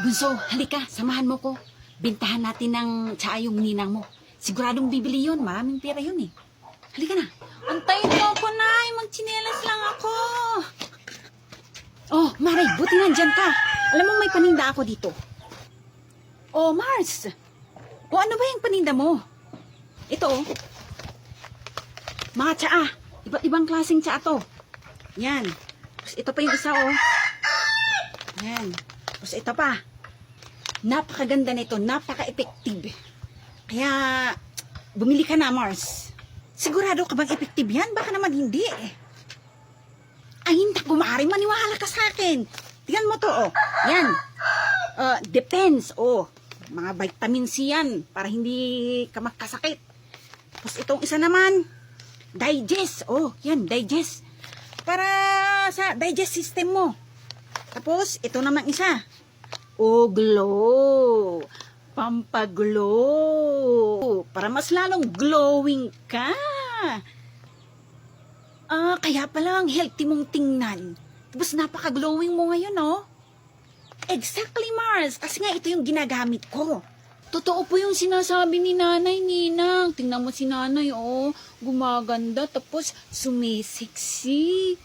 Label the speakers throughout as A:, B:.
A: Bunso, halika, samahan mo ko. Bintahan natin ng tsaa yung ninang mo. Siguradong bibili yun, maraming pera yun eh. Halika na.
B: Antayin mo ako, Nay. Magtsinelas lang ako.
A: Oh, Maray, buti nandyan ka. Alam mo may paninda ako dito. Oh, Mars. O ano ba yung paninda mo? Ito oh. Mga tsaa. Iba't ibang klaseng tsaa to. Yan. Tapos ito pa yung isa oh. Yan. Tapos ito pa. Napakaganda nito. Napaka-effective. Kaya, bumili ka na, Mars. Sigurado ka bang effective yan? Baka naman hindi eh. Ay, naku, maaari maniwala ka sa akin. Tingnan mo to, oh. Yan. Depends, oh. Mga vitamin C yan para hindi ka magkasakit. Tapos itong isa naman, digest. Oh, yan, digest. Para sa digest system mo. Tapos, ito namang isa. Oh, glow. Pampaglow. Para mas lalong glowing ka. Kaya palang healthy mong tingnan. Tapos napaka-glowing mo ngayon, no? Exactly, Mars. Kasi nga ito yung ginagamit ko.
B: Totoo po yung sinasabi ni Nanay, Ninang. Tingnan mo si Nanay, oh. Gumaganda, tapos sumisiksi.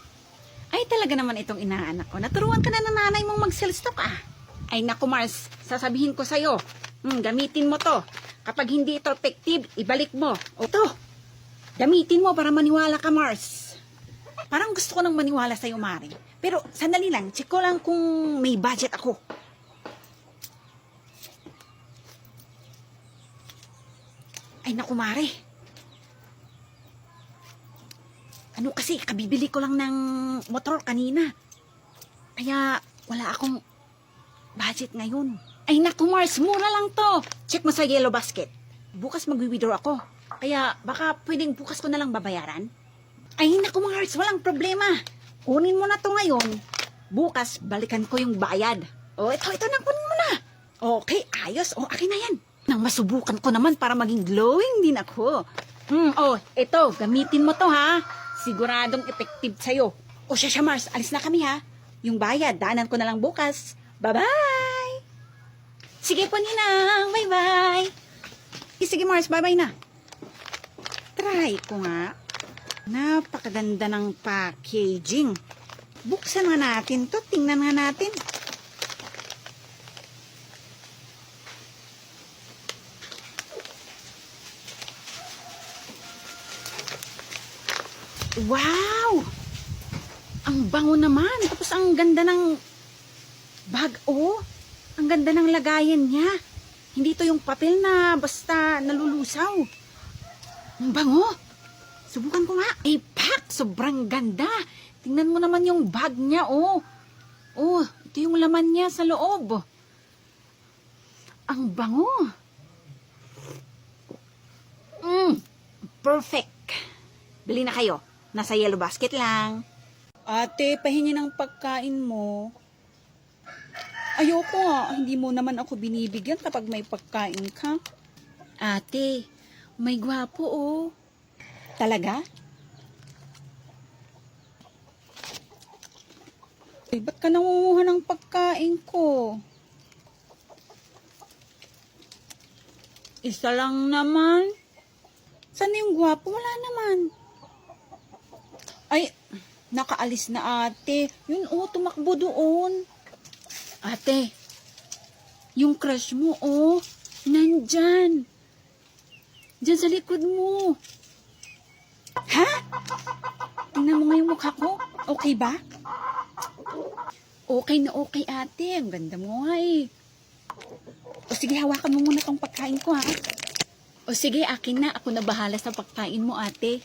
A: Ay, talaga naman itong inaanak ko. Naturuan ka na ng nanay mong mag-self-stock, ah. Ay, naku, Mars. Sasabihin ko sa'yo. Gamitin mo to. Kapag hindi ito effective, ibalik mo. O to. Gamitin mo para maniwala ka, Mars. Parang gusto ko nang maniwala sa'yo, Mari. Pero, sandali lang. Check ko lang kung may budget ako. Ay, naku, Mari. Ano kasi, kabibili ko lang ng motor kanina. Kaya, wala akong budget ngayon. Ay, naku, Mars. Mura lang to. Check mo sa yellow basket. Bukas mag-withdraw ako. Kaya, baka pwedeng bukas ko na lang babayaran. Ay, naku, Mars. Walang problema. Kunin mo na to ngayon. Bukas, balikan ko yung bayad. O, ito na. Kunin mo na. Okay, ayos. O, akin na yan. Nang masubukan ko naman para maging glowing din ako. Ito. Gamitin mo to, ha. Siguradong effective sa'yo. O, siya, Mars. Alis na kami, ha. Yung bayad, daanan ko na lang bukas. Bye-bye! Sige po, Ninang. Bye-bye! Sige, Mars. Bye-bye na. Try ko nga. Napakaganda ng packaging. Buksan nga natin to. Tingnan nga natin. Wow! Ang bango naman. Tapos ang ganda ng bag. Oh, ang ganda ng lagayan niya. Hindi to yung papel na basta nalulusaw. Ang bango. Subukan ko nga. Pak! Sobrang ganda. Tingnan mo naman yung bag niya, oh. Oh, ito yung laman niya sa loob. Ang bango. Perfect. Bili na kayo. Nasa yellow basket lang.
B: Ate, pahingi ng pagkain mo. Ayoko nga. Hindi mo naman ako binibigyan kapag may pagkain ka.
A: Ate, may gwapo, oh. Talaga?
B: Eh, ba't ka nangunguha ng pagkain ko? Isa lang naman. Saan yung gwapo? Wala naman. Ay, nakaalis na ate. Yun oh, tumakbo doon.
A: Ate, yung crush mo, oh, nandyan. Diyan sa likod mo.
B: Ha? Tingnan mo nga yung mukha ko. Okay ba?
A: Okay na okay, ate. Ang ganda mo nga eh.
B: O sige, hawakan mo muna tong pagkain ko ha.
A: O sige, akin na. Ako na bahala sa pagkain mo, ate.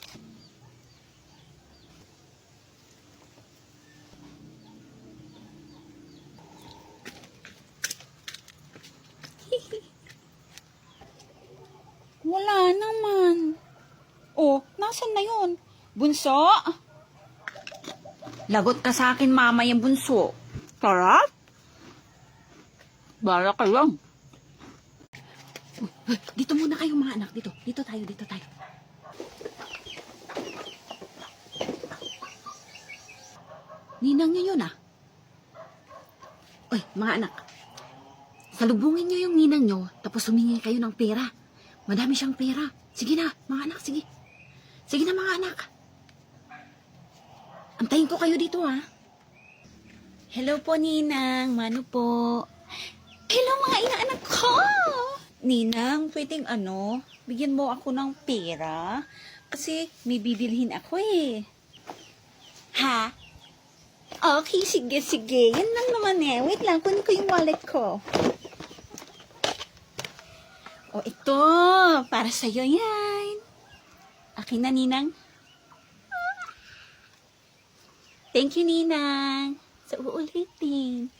B: Wala naman. Oh, nasan na yun? Bunso?
A: Lagot ka sa akin, mama, yung bunso. Sarap? Bala ka lang. Dito muna kayo, mga anak. Dito. Dito tayo. Ninang niyo yun, ah. Uy, mga anak. salubungin niyo yung ninang niyo, tapos humingi kayo ng pera. Madami siyang pera. Sige na, mga anak, sige. Sige na, mga anak. Antayin ko kayo dito, ha? Hello po, Ninang. Mano po? Hello, mga inaanak ko! Ninang, pwedeng bigyan mo ako ng pera? Kasi may bibilhin ako eh. Ha? Okay, sige. Yan lang naman eh. Wait lang, kunin ko yung wallet ko. O, ito. Para sa'yo yan. Akin na, Ninang. Thank you, Ninang. Sa uulitin.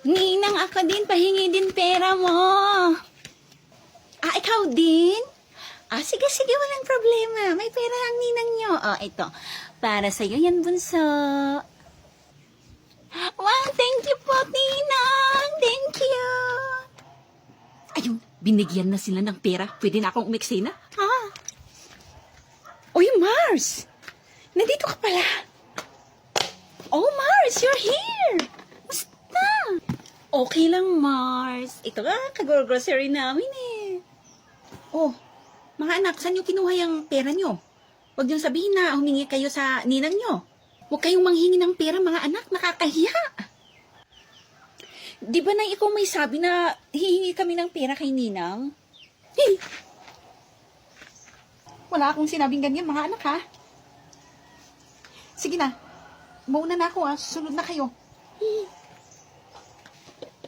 A: Ninang, ako din. Pahingi din pera mo. Ikaw din? Sige, walang problema. May pera ang ninang nyo. Ito. Para sa'yo yan, bunso. Wow, thank you po, Ninang. Thank you. Ayun, binigyan na sila ng pera. Pwede na akong umeksena? Uy, Mars! Nandito ka pala. Oh, Mars, you're here. Basta. Okay lang, Mars. Ito kag-grocery namin eh. Oh, mga anak, saan nyo kinuha yung pera nyo? Huwag nyo sabihin na humingi kayo sa ninang nyo. Huwag kayong manghingi ng pera, mga anak. Nakakahiya. Di ba na ikaw may sabi na hihingi kami ng pera kay ninang? Hey! Wala akong sinabing ganyan, mga anak, ha? Sige na. Mauna na ako, ha? Susunod na kayo.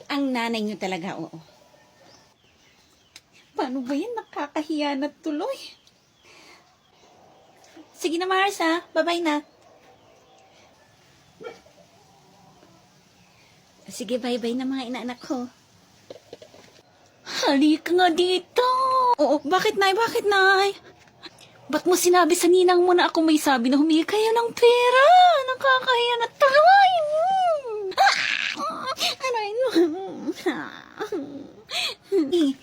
A: Ang nanay nyo talaga, oo. Paano ba yan? Nakakahiya na tuloy. Sige na, Mars, ha? Bye-bye na. Sige, bye-bye na mga inaanak ko. Halika nga dito. Oo, bakit, Nay? Bakit, Nay? Ba't mo sinabi sa ninang mo na ako may sabi na humingi kayo ng pera? Nakakahiya na tuloy.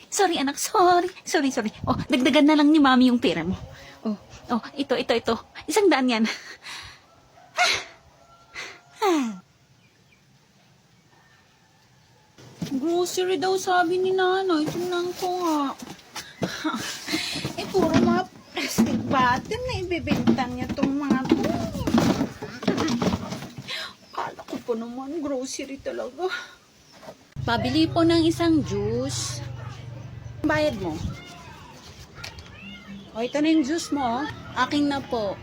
A: Sorry, anak. Sorry. Oh, dagdagan na lang ni Mami yung pera mo. Oh, ito. 100 yan.
B: Grocery daw sabi ni nanay. Tingnan ko nga.
A: Puro mga plastic bottle na ibibenta niya itong mga to. Kala ko po naman, grocery talaga.
B: Pabili po ng isang juice.
A: Bayad mo. Ito na yung juice mo.
B: Akin na po.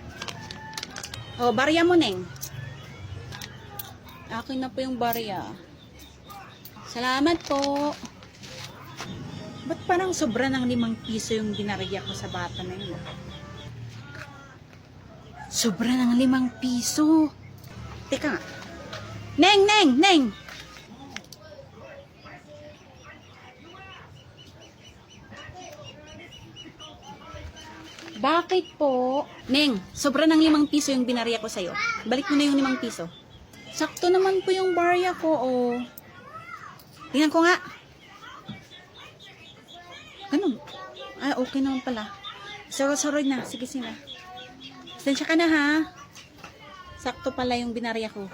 A: Barya mo, Neng.
B: Akin na po yung barya. Salamat po.
A: Ba't parang sobra ng 5 piso yung binarya ko sa bata na yun? Sobra ng 5 piso. Teka nga. Neng!
B: Bakit po?
A: Neng, sobra ng 5 piso yung binarya ko sa'yo. Balik mo na yung 5 piso.
B: Sakto naman po yung barya ko, oh.
A: Tingnan ko nga. Ganun. Okay naman pala. Sorry na. Sige. Pasensya ka na, ha? Sakto pala yung binarya ko.